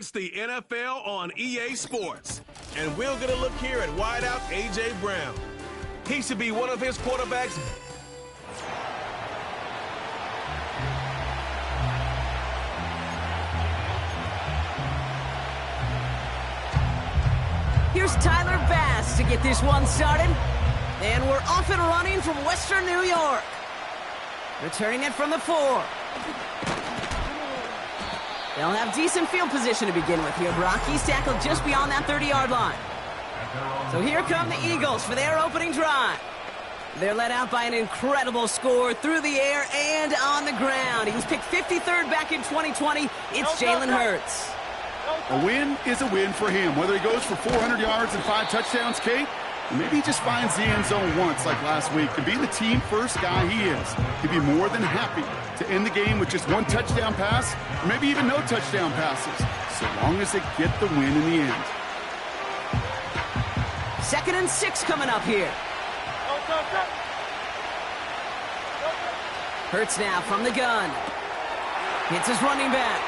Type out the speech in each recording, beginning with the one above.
It's the NFL on EA Sports. And we'll get a look here at wideout A.J. Brown. He should be one of his quarterbacks. Here's Tyler Bass to get this one started. And we're off and running from Western New York. Returning it from the 4. They'll have decent field position to begin with here, Brock. He's tackled just beyond that 30-yard line. So here come the Eagles for their opening drive. They're led out by an incredible score through the air and on the ground. He was picked 53rd back in 2020. It's Jalen Hurts. A win is a win for him. Whether he goes for 400 yards and 5 touchdowns, Kate, or maybe he just finds the end zone once like last week. To be the team-first guy he is, he'd be more than happy to end the game with just 1 touchdown pass, or maybe even no touchdown passes, so long as they get the win in the end. 2nd and 6 coming up here. Hurts now from the gun. Hits his running back.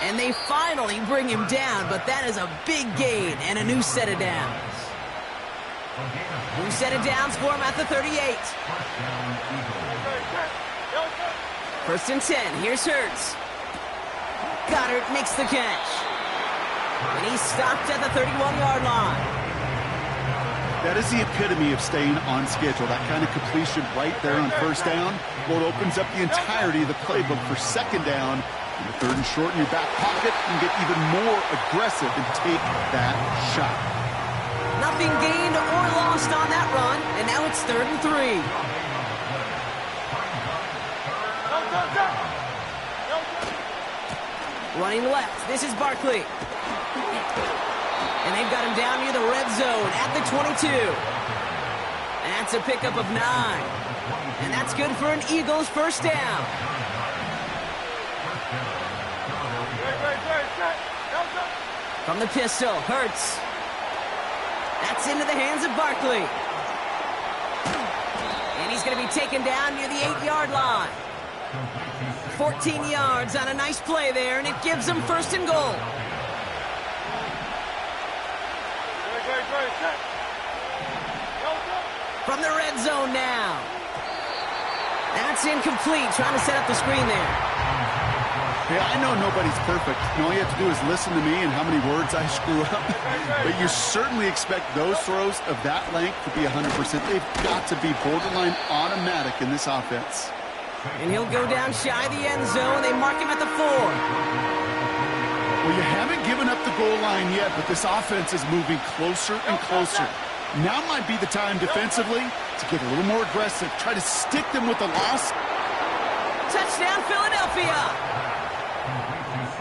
And they finally bring him down, but that is a big gain and a new set of downs. New set of downs for him at the 38. 1st and 10. Here's Hurts. Goddard makes the catch. And he's stopped at the 31-yard line. That is the epitome of staying on schedule. That kind of completion right there on 1st down. Well, it opens up the entirety of the playbook for 2nd down. In the 3rd and short in your back pocket, and get even more aggressive and take that shot. Nothing gained or lost on that run, and now it's 3rd and 3. Running left, this is Barkley. And they've got him down near the red zone at the 22. That's a pickup of 9. And that's good for an Eagles 1st down. From the pistol, Hurts. That's into the hands of Barkley. And he's going to be taken down near the 8-yard line. 14 yards on a nice play there, and it gives them 1st and goal. From the red zone now. That's incomplete, trying to set up the screen there. Hey, I know nobody's perfect. All you have to do is listen to me and how many words I screw up. But you certainly expect those throws of that length to be 100%. They've got to be borderline automatic in this offense. And he'll go down shy of the end zone. They mark him at the 4. Well, you haven't given up the goal line yet, but this offense is moving closer and closer. Now might be the time defensively to get a little more aggressive. Try to stick them with the loss. Touchdown, Philadelphia!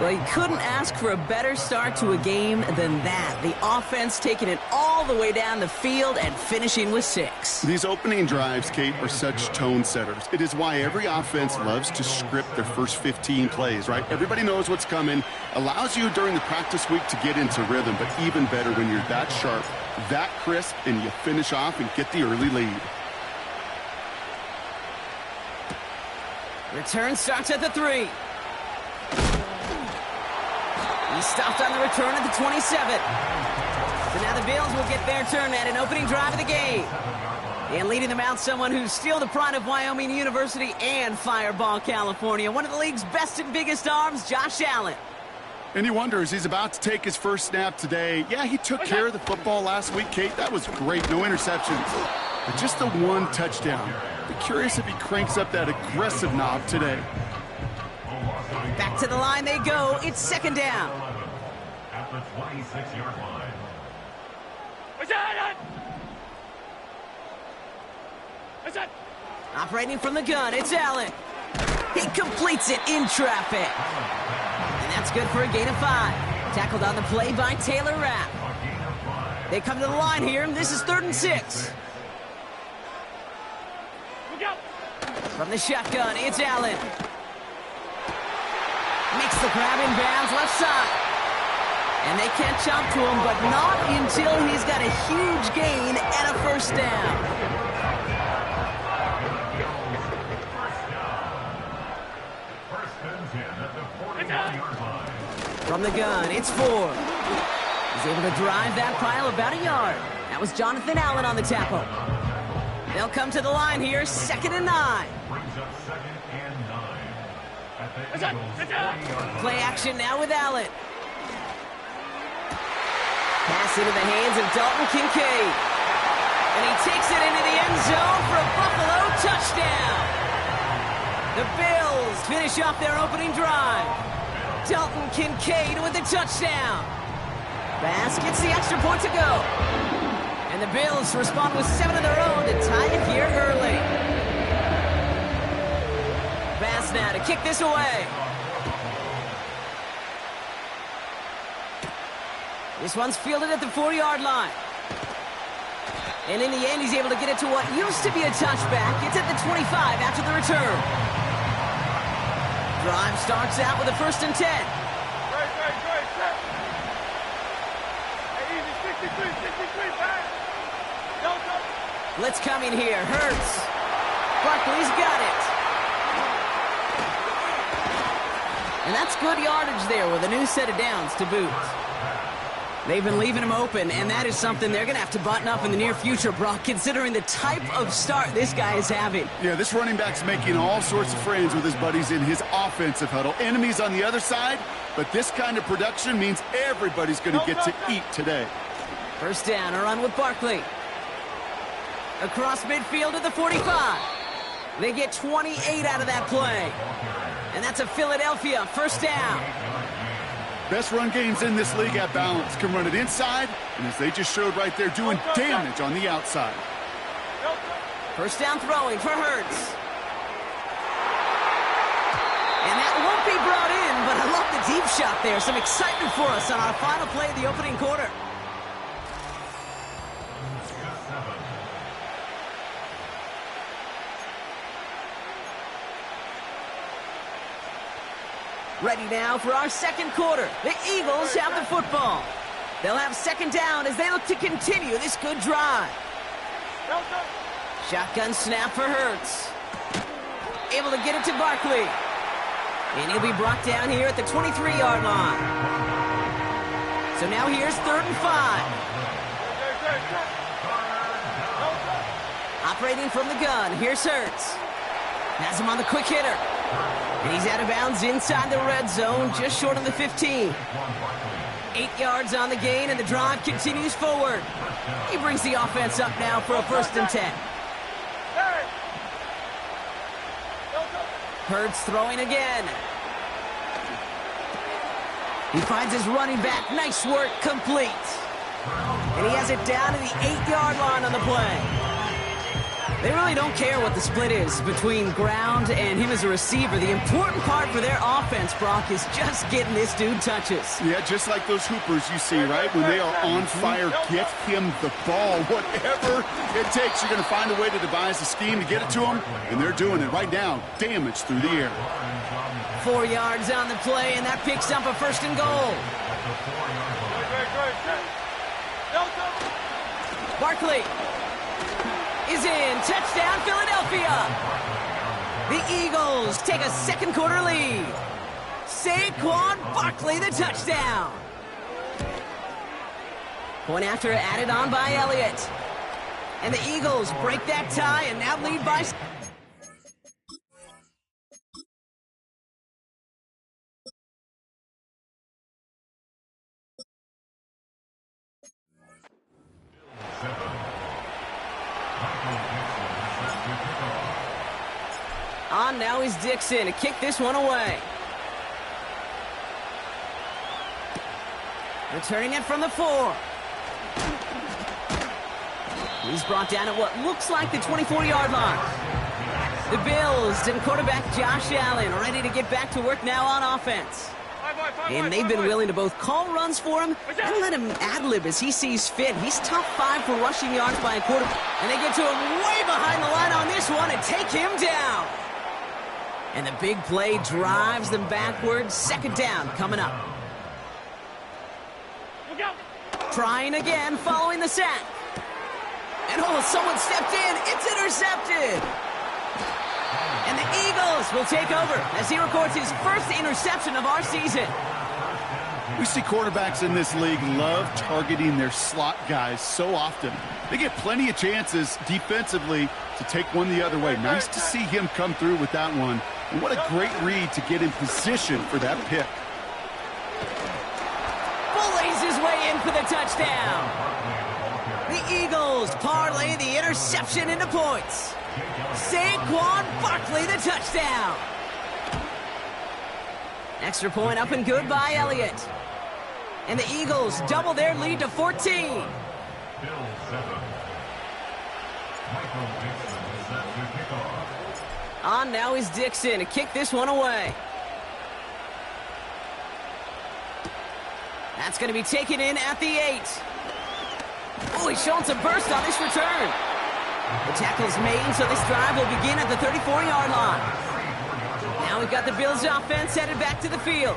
Well, you couldn't ask for a better start to a game than that. The offense taking it all the way down the field and finishing with 6. These opening drives, Kate, are such tone setters. It is why every offense loves to script their first 15 plays, right? Everybody knows what's coming. Allows you during the practice week to get into rhythm, but even better when you're that sharp, that crisp, and you finish off and get the early lead. Return starts at the 3. He stopped on the return at the 27. So now the Bills will get their turn at an opening drive of the game. And leading them out, someone who's still the pride of Wyoming University and Fireball, California. One of the league's best and biggest arms, Josh Allen. And you wonder, as he's about to take his first snap today, yeah, he took care of the football last week, Kate. That was great. No interceptions. But just the 1 touchdown. Be curious if he cranks up that aggressive knob today. Back to the line they go. It's 2nd down. At the 26-yard line. Operating from the gun, it's Allen. He completes it in traffic. And that's good for a gain of 5. Tackled on the play by Taylor Rapp. They come to the line here, and this is 3rd and 6. From the shotgun, it's Allen. Makes the grab in bounds left side. And they can't chop to him, but not until he's got a huge gain and a 1st down. First and 10 at the 41-yard line. From the gun, it's Ford. He's able to drive that pile about a yard. That was Jonathan Allen on the tackle. They'll come to the line here, 2nd and 9. Brings up 2nd and 9. At the Eagles 40-yard line. Play action now with Allen. Pass into the hands of Dalton Kincaid. And he takes it into the end zone for a Buffalo touchdown. The Bills finish off their opening drive. Dalton Kincaid with the touchdown. Bass gets the extra point to go. And the Bills respond with 7 of their own to tie it here early. Bass now to kick this away. This one's fielded at the 40-yard line. And in the end, he's able to get it to what used to be a touchback. It's at the 25 after the return. Drive starts out with a 1st and 10. Blitz coming here. Hurts. Barkley's got it. And that's good yardage there with a new set of downs to boot. They've been leaving him open, and that is something they're going to have to button up in the near future, Brock, considering the type of start this guy is having. Yeah, this running back's making all sorts of friends with his buddies in his offensive huddle. Enemies on the other side, but this kind of production means everybody's going to get to eat today. 1st down, a run with Barkley. Across midfield to the 45. They get 28 out of that play. And that's a Philadelphia 1st down. Best run games in this league at balance. Can run it inside, and as they just showed right there, doing damage on the outside. 1st down throwing for Hurts. And that won't be brought in, but I love the deep shot there. Some excitement for us on our final play of the opening quarter. Ready now for our 2nd quarter. The Eagles have the football. They'll have 2nd down as they look to continue this good drive. Shotgun snap for Hurts. Able to get it to Barkley. And he'll be brought down here at the 23-yard line. So now here's 3rd and 5. Operating from the gun, here's Hurts. Has him on the quick hitter. And he's out of bounds inside the red zone, just short of the 15. 8 yards on the gain, and the drive continues forward. He brings the offense up now for a 1st and 10. Hurts throwing again. He finds his running back. Nice work, complete. And he has it down to the 8-yard line on the play. They really don't care what the split is between ground and him as a receiver. The important part for their offense, Brock, is just getting this dude touches. Yeah, just like those hoopers you see, right? When they are on fire, get him the ball. Whatever it takes, you're going to find a way to devise a scheme to get it to him, and they're doing it right now. Damage through the air. 4 yards on the play, and that picks up a 1st and goal. Barkley is in. Touchdown, Philadelphia. The Eagles take a 2nd quarter lead. Saquon Barkley, the touchdown. Point after added on by Elliott. And the Eagles break that tie and now lead by... On now is Dixon to kick this one away. Returning it from the 4. He's brought down at what looks like the 24-yard line. The Bills and quarterback Josh Allen ready to get back to work now on offense. And they've been willing to both call runs for him and let him ad-lib as he sees fit. He's top 5 for rushing yards by a quarterback. And they get to him way behind the line on this one and take him down. And the big play drives them backwards. 2nd down coming up. Trying again following the sack. And oh, someone stepped in. It's intercepted. And the Eagles will take over as he records his 1st interception of our season. We see quarterbacks in this league love targeting their slot guys so often. They get plenty of chances defensively to take one the other way. Nice to see him come through with that one. And what a great read to get in position for that pick. Bullays his way in for the touchdown. The Eagles parlay the interception into points. Saquon Barkley the touchdown. Extra point up and good by Elliott. And the Eagles double their lead to 14. Bill 7. Michael Dixon is set to kick off. On now is Dixon to kick this one away. That's going to be taken in at the 8. Oh, he's showing some burst on this return. The tackle's made, so this drive will begin at the 34-yard line. Now we've got the Bills offense headed back to the field.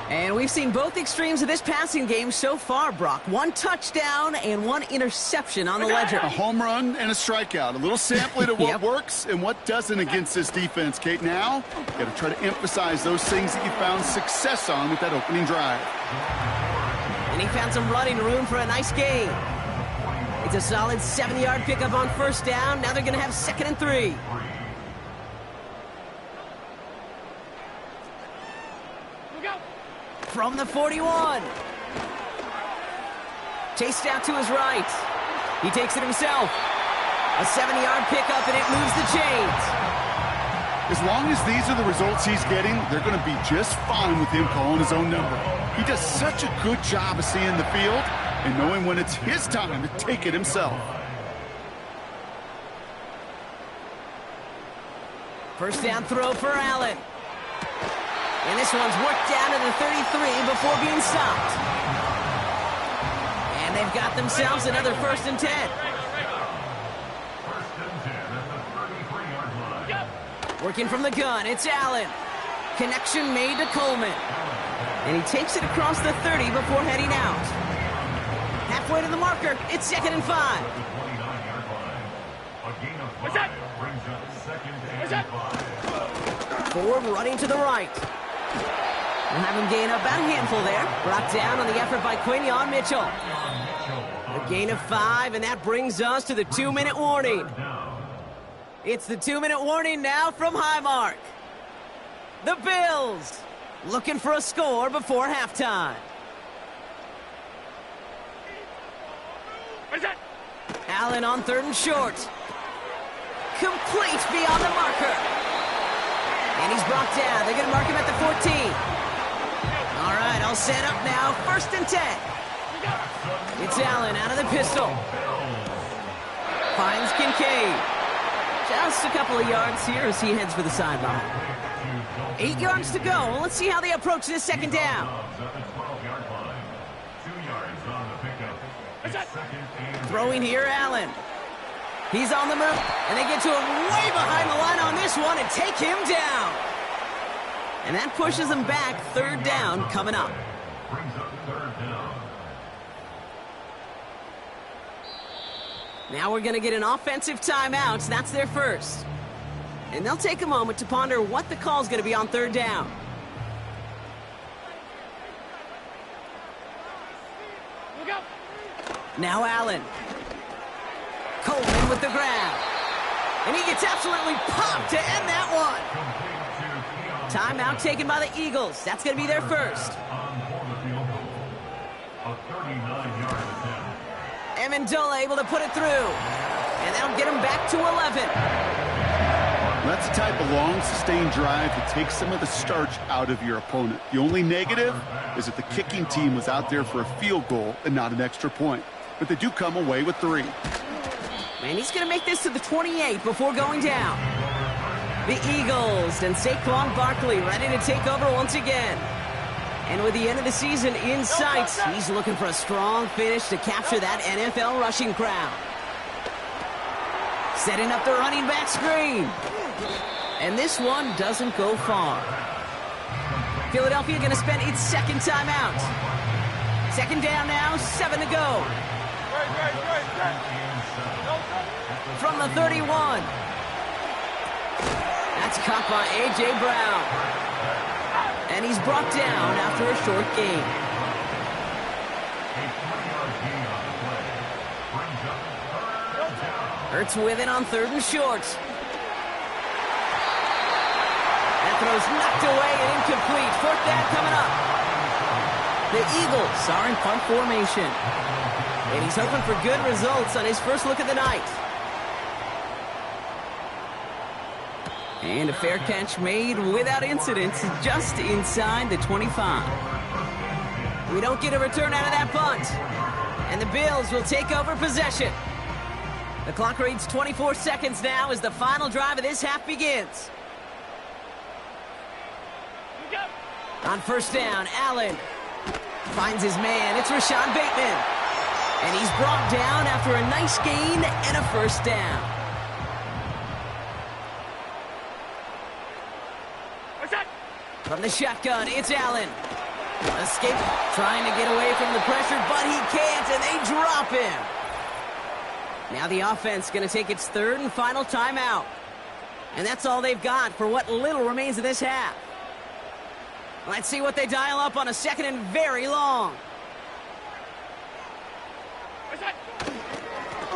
And we've seen both extremes of this passing game so far, Brock. One touchdown and one interception on the ledger. A home run and a strikeout. A little sampling of what works and what doesn't against this defense, Kate. Now, you got to try to emphasize those things that you found success on with that opening drive. And he found some running room for a nice gain. It's a solid 7-yard pickup on first down. Now they're going to have 2nd and 3. From the 41. Chased out to his right. He takes it himself. A 7-yard pickup, and it moves the chains. As long as these are the results he's getting, they're going to be just fine with him calling his own number. He does such a good job of seeing the field and knowing when it's his time to take it himself. First down throw for Allen. And this one's worked down to the 33 before being stopped. And they've got themselves another 1st and 10. 1st and 10 at the 33-yard line. Working from the gun, it's Allen. Connection made to Coleman. And he takes it across the 30 before heading out. Halfway to the marker, it's 2nd and 5. At the 29-yard line. A gain of 5 brings up 2nd and 5. Ford running to the right. We'll have him gain up about a handful there. Brought down on the effort by Quinion Mitchell. A gain of 5, and that brings us to the 2-minute warning. It's the 2-minute warning now from Highmark. The Bills looking for a score before halftime. Allen on 3rd and short. Complete beyond the marker. And he's brought down. They're going to mark him at the 14. All right, all set up now. 1st and 10. It's Allen out of the pistol. Finds Kincaid. Just a couple of yards here as he heads for the sideline. 8 yards to go. Let's see how they approach this 2nd down. Throwing here, Allen. He's on the move, and they get to him way behind the line on this one and take him down. And that pushes them back. 3rd down coming up. Brings up 3rd down. Now we're going to get an offensive timeout. That's their first. And they'll take a moment to ponder what the call's going to be on 3rd down. Now Allen. Coleman with the grab. And he gets absolutely popped to end that one. Timeout taken by the Eagles. That's going to be their first. Amendola able to put it through. And that'll get him back to 11. That's the type of long, sustained drive that takes some of the starch out of your opponent. The only negative is that the kicking team was out there for a field goal and not an extra point. But they do come away with 3. And he's going to make this to the 28 before going down. The Eagles and Saquon Barkley ready to take over once again. And with the end of the season in sight, he's looking for a strong finish to capture that NFL rushing crown. Setting up the running back screen. And this one doesn't go far. Philadelphia going to spend its 2nd timeout. 2nd down now, 7 to go. From the 31. That's caught by A.J. Brown. And he's brought down after a short gain. 3-yard gain on the play. Brings up third down. Hurts with it on 3rd and short. That throw's knocked away and incomplete. 4th down coming up. The Eagles are in punt formation. And he's hoping for good results on his first look of the night. And a fair catch made without incident, just inside the 25. We don't get a return out of that punt. And the Bills will take over possession. The clock reads 24 seconds now as the final drive of this half begins. On 1st down, Allen finds his man. It's Rashad Bateman. And he's brought down after a nice gain and a 1st down. From the shotgun, it's Allen. Escape, trying to get away from the pressure, but he can't, and they drop him. Now the offense going to take its 3rd and final timeout. And that's all they've got for what little remains of this half. Let's see what they dial up on a 2nd and very long.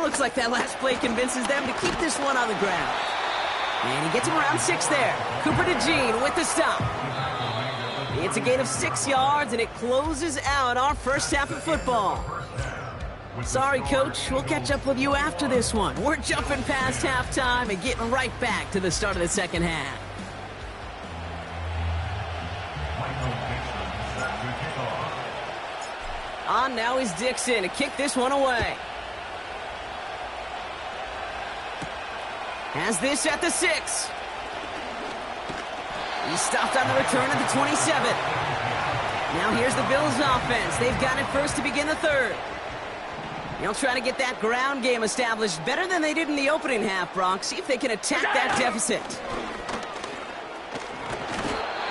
Looks like that last play convinces them to keep this one on the ground. And he gets him around 6 there. Cooper DeJean with the stop. It's a gain of 6 yards, and it closes out our first half of football. Sorry, Coach. We'll catch up with you after this one. We're jumping past halftime and getting right back to the start of the second half. On now is Dixon to kick this one away. Has this at the 6. He stopped on the return at the 27. Now here's the Bills offense. They've got it first to begin the 3rd. They'll try to get that ground game established better than they did in the opening half, Brock. See if they can attack that deficit.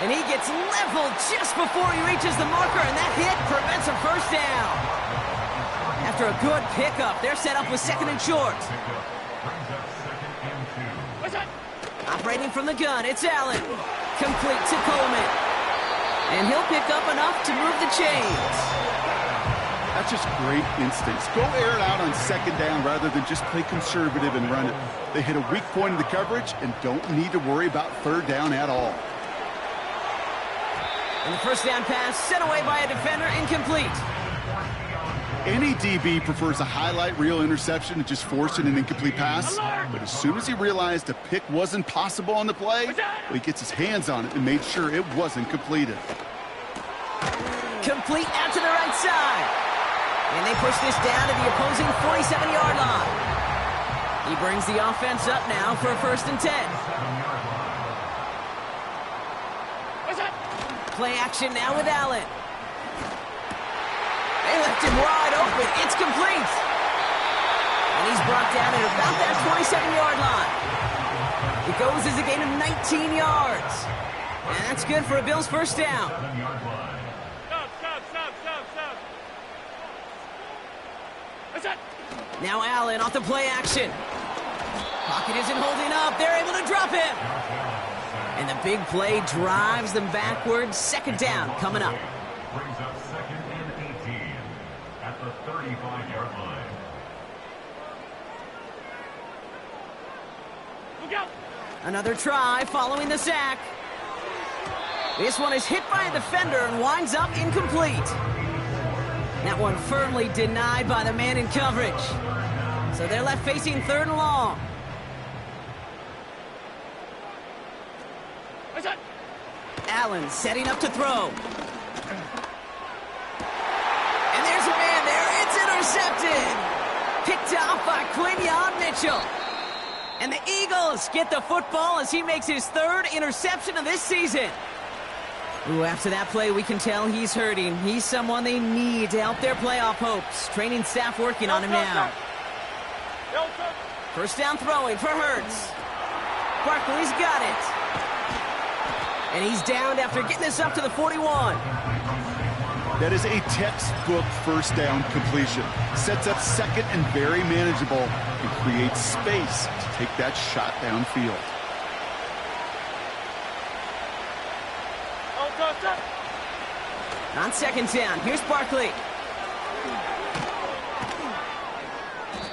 And he gets leveled just before he reaches the marker, and that hit prevents a 1st down. After a good pickup, they're set up with 2nd and short. Operating from the gun, it's Allen. Complete to Coleman. And he'll pick up enough to move the chains. That's just great instincts. Go air it out on 2nd down rather than just play conservative and run it. They hit a weak point in the coverage and don't need to worry about 3rd down at all. And the 1st down pass sent away by a defender, incomplete. Any DB prefers a highlight reel interception to just forcing an incomplete pass. But as soon as he realized a pick wasn't possible on the play, well, he gets his hands on it and made sure it wasn't completed. Complete out to the right side. And they push this down to the opposing 47-yard line. He brings the offense up now for a 1st and 10. Play action now with Allen. They left him wide open. It's complete. And he's brought down at about that 27-yard line. It goes as a gain of 19 yards. And that's good for a Bills 1st down. Stop. Now Allen off the play action. Pocket isn't holding up. They're able to drop him. And the big play drives them backwards. 2nd down coming up. Brings up 2nd and 18 at the 35-yard line. Look out. Another try following the sack. This one is hit by a defender and winds up incomplete. That one firmly denied by the man in coverage. So they're left facing 3rd and long. Allen setting up to throw. And there's a man there. It's intercepted. Picked off by Quinyon Mitchell. And the Eagles get the football as he makes his 3rd interception of this season. Ooh, after that play, we can tell he's hurting. He's someone they need to help their playoff hopes. Training staff working on him now. 1st down throwing for Hurts. Barkley's got it. And he's downed after getting this up to the 41. That is a textbook 1st down completion. Sets up 2nd and very manageable and creates space to take that shot downfield. On 2nd down, here's Barkley.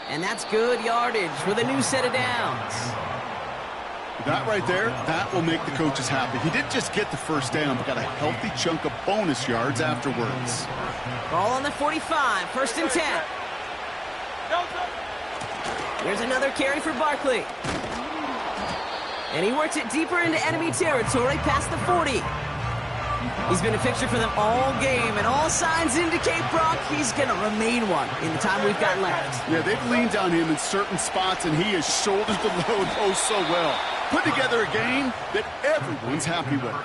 And that's good yardage for the new set of downs. That right there, that will make the coaches happy. He didn't just get the first down, but got a healthy chunk of bonus yards afterwards. Ball on the 45, 1st and 10. Here's another carry for Barkley. And he works it deeper into enemy territory past the 40. He's been a fixture for them all game, and all signs indicate, Brock, he's going to remain one in the time we've got left. Yeah, they've leaned on him in certain spots, and he has shouldered the load oh so well. Put together a game that everyone's happy with.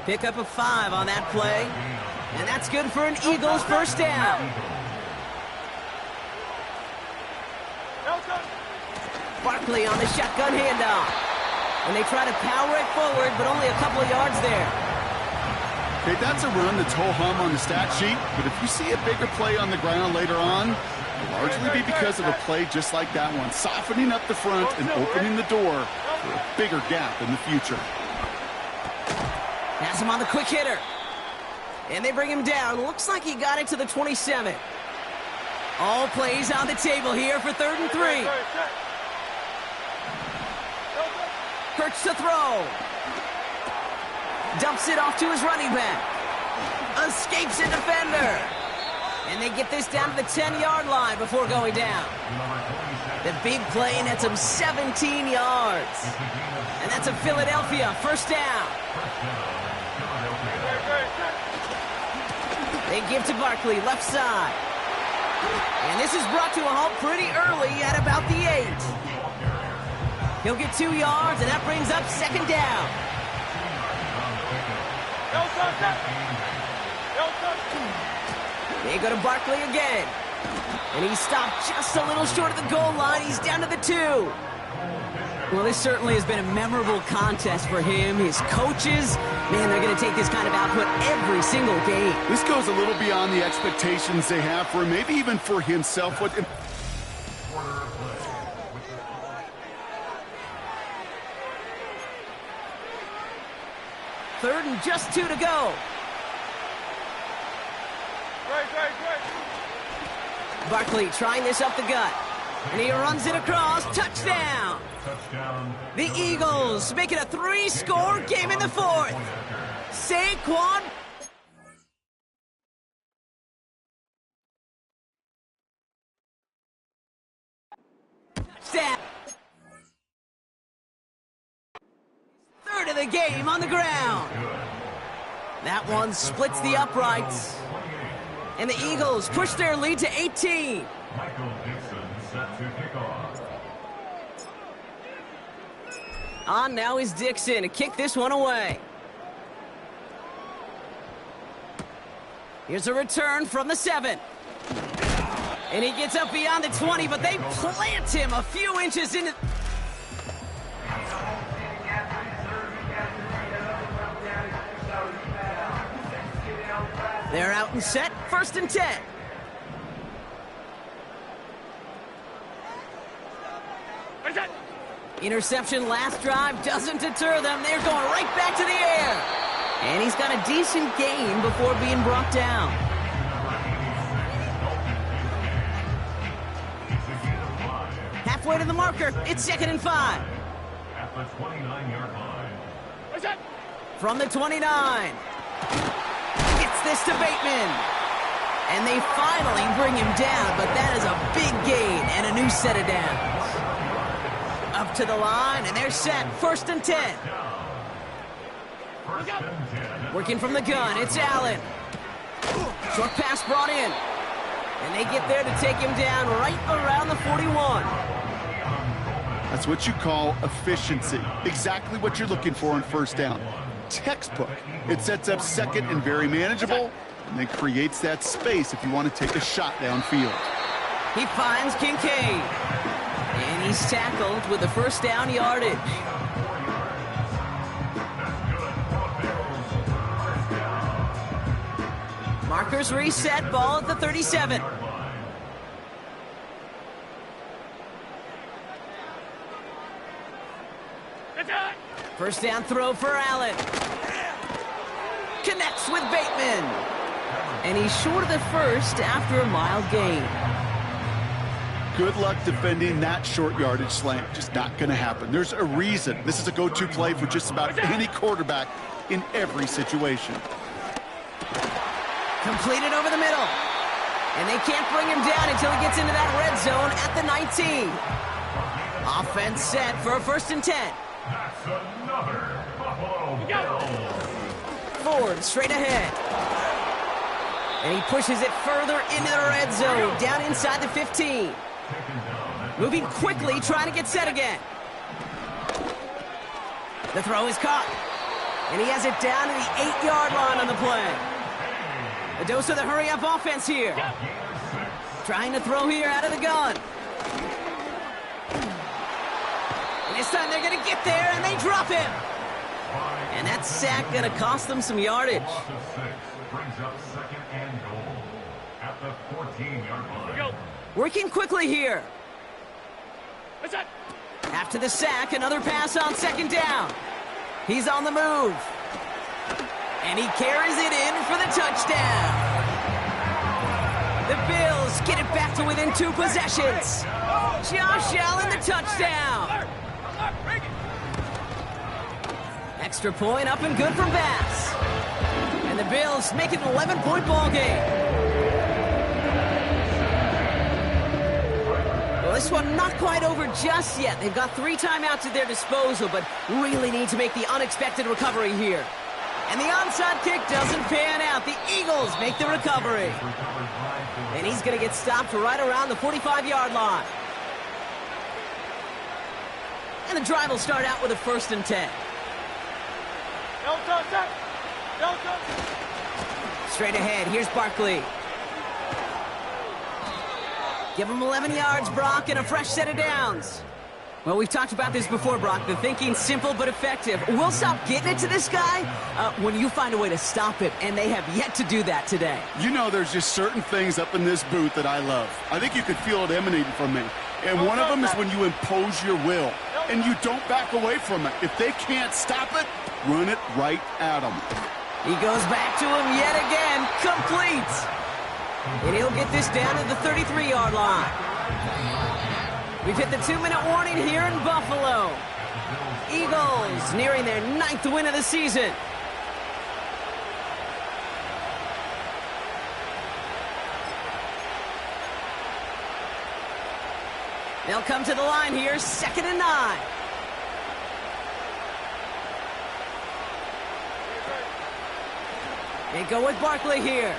Pick up a 5 on that play, and that's good for an Eagles first down. Barkley on the shotgun handoff. And they try to power it forward, but only a couple of yards there. Okay, that's a run that's ho-hum on the stat sheet, but if you see a bigger play on the ground later on, it'll largely be because of a play just like that one, softening up the front and opening the door for a bigger gap in the future. Has him on the quick hitter. And they bring him down. Looks like he got it to the 27. All plays on the table here for 3rd and 3. Hurts to throw. Dumps it off to his running back. Escapes a defender. And they get this down to the 10-yard line before going down. The big play nets him 17 yards. And that's a Philadelphia first down. They give to Barkley, left side. And this is brought to a halt pretty early at about the 8. He'll get 2 yards, and that brings up 2nd down. They go to Barkley again. And he stopped just a little short of the goal line. He's down to the 2. Well, this certainly has been a memorable contest for him. His coaches, man, they're going to take this kind of output every single game. This goes a little beyond the expectations they have for him, maybe even for himself. Third and just 2 to go. Barkley trying this up the gut. And he runs it across. Touchdown. The Eagles make it a 3-score game in the 4th. Saquon. Touchdown. Third of the game on the ground. That one splits the uprights. And the Eagles push their lead to 18. Michael Dixon set to kick off. On now is Dixon to kick this one away. Here's a return from the 7. And he gets up beyond the 20, but they plant him a few inches into... They're out and set, 1st and 10. Interception last drive doesn't deter them. They're going right back to the air. And he's got a decent gain before being brought down. Halfway to the marker, it's 2nd and 5. At the 29-yard line. From the 29. Gets this to Bateman. And they finally bring him down, but that is a big gain and a new set of downs. Up to the line, and they're set. 1st and 10. Working from the gun, it's Allen. Short pass brought in. And they get there to take him down right around the 41. That's what you call efficiency. Exactly what you're looking for on 1st down. Textbook. It sets up 2nd and very manageable, and then creates that space if you want to take a shot downfield. He finds Kincaid. And he's tackled with the 1st down yardage. Markers reset, ball at the 37. First down throw for Allen. Connects with Bateman. And he's short of the first after a mild gain. Good luck defending that short yardage slant. Just not going to happen. There's a reason. This is a go-to play for just about any quarterback in every situation. Completed over the middle. And they can't bring him down until he gets into that red zone at the 19. Offense set for a 1st and 10. That's another Buffalo Bills. Ford straight ahead. And he pushes it further into the red zone, down inside the 15. Moving quickly, trying to get set again. The throw is caught. And he has it down to the 8-yard line on the play. A dose of the hurry-up offense here. Trying to throw here out of the gun. And this time they're going to get there, and they drop him. And that sack going to cost them some yardage. Loss of 6 brings up 2nd and goal at the 14-yard line. Working quickly here. After the sack, another pass on 2nd down. He's on the move. And he carries it in for the touchdown. The Bills get it back to within 2 possessions. Josh Allen, the touchdown. Extra point up and good from Bass. And the Bills make it an 11-point ball game. Well, this one not quite over just yet. They've got 3 timeouts at their disposal, but really need to make the unexpected recovery here. And the onside kick doesn't pan out. The Eagles make the recovery. And he's going to get stopped right around the 45-yard line. And the drive will start out with a 1st and 10. Straight ahead, here's Barkley. Give him 11 yards, Brock, and a fresh set of downs. Well, we've talked about this before, Brock. The thinking's simple but effective. We'll stop getting it to this guy when you find a way to stop it, and they have yet to do that today. You know, there's just certain things up in this booth that I love. I think you could feel it emanating from me. And one of them is when you impose your will, and you don't back away from it. If they can't stop it, run it right at them. He goes back to him yet again, complete. And he'll get this down to the 33-yard line. We've hit the 2-minute warning here in Buffalo. Eagles nearing their 9th win of the season. They'll come to the line here, 2nd and 9. They go with Barkley here.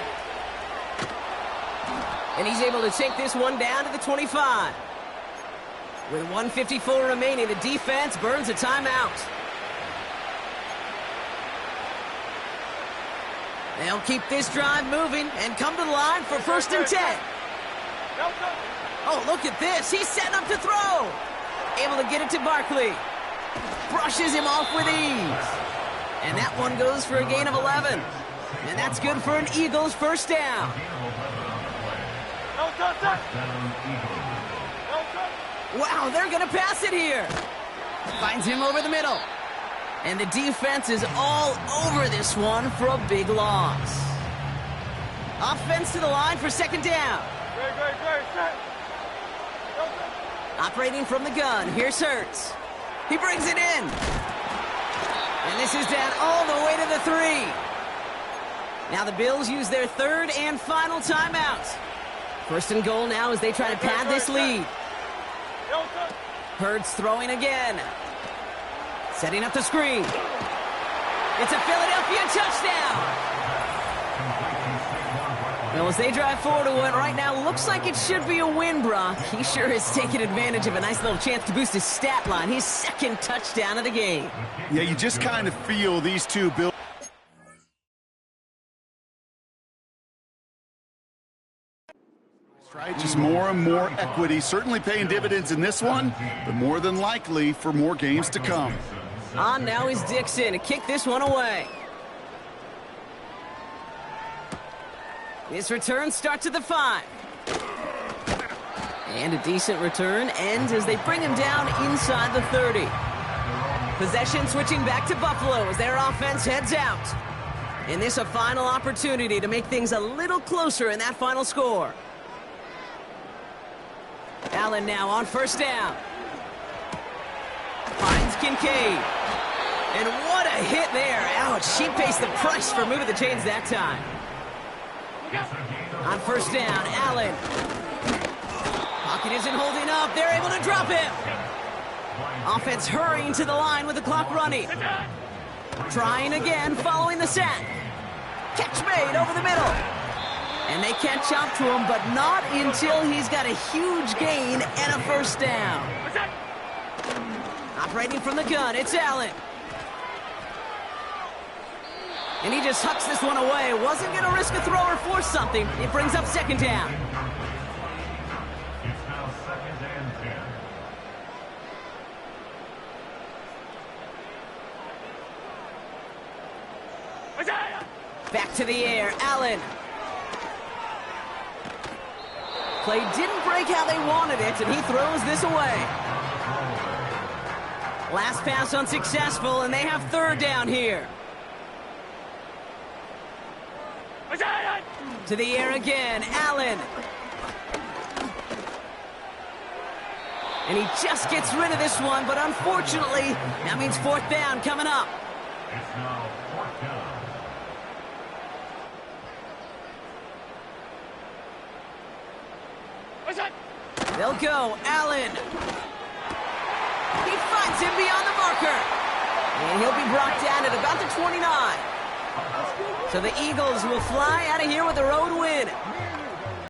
And he's able to take this one down to the 25. With 1:54 remaining, the defense burns a timeout. They'll keep this drive moving and come to the line for 1st and 10. Oh, look at this. He's setting up to throw. Able to get it to Barkley. Brushes him off with ease. And that one goes for a gain of 11. And that's good for an Eagles 1st down. Wow, they're going to pass it here. Finds him over the middle. And the defense is all over this one for a big loss. Offense to the line for 2nd down. Operating from the gun, here's Hurts. He brings it in. And this is down all the way to the 3. Now the Bills use their 3rd and final timeout. 1st and goal now as they try to pad this lead. Hurts throwing again. Setting up the screen. It's a Philadelphia touchdown. Well, as they drive forward to what right now looks like it should be a win, Brock. He sure is taking advantage of a nice little chance to boost his stat line. His 2nd touchdown of the game. Yeah, you just kind of feel these two Bills. Right, just more and more equity, certainly paying dividends in this one, but more than likely for more games to come. On now is Dixon to kick this one away. This return starts at the 5. And a decent return ends as they bring him down inside the 30. Possession switching back to Buffalo as their offense heads out. And this a final opportunity to make things a little closer in that final score. Allen now on first down. Finds Kincaid. And what a hit there. Ouch, she pays the price for moving the chains that time. On first down, Allen. Pocket isn't holding up. They're able to drop him. Offense hurrying to the line with the clock running. Trying again following the sack. Catch made over the middle. And they catch up to him, but not until he's got a huge gain and a first down. Operating from the gun, it's Allen. And he just hucks this one away. Wasn't going to risk a throw or force something. It brings up second down. It's now 2nd and 10. Back to the air, Allen. Play didn't break how they wanted it, and he throws this away. Last pass unsuccessful, and they have third down here. To the air again, Allen. And he just gets rid of this one, but unfortunately, that means fourth down coming up. It's now 4th down. They'll go, Allen. He finds him beyond the marker. And he'll be brought down at about the 29. So the Eagles will fly out of here with a road win.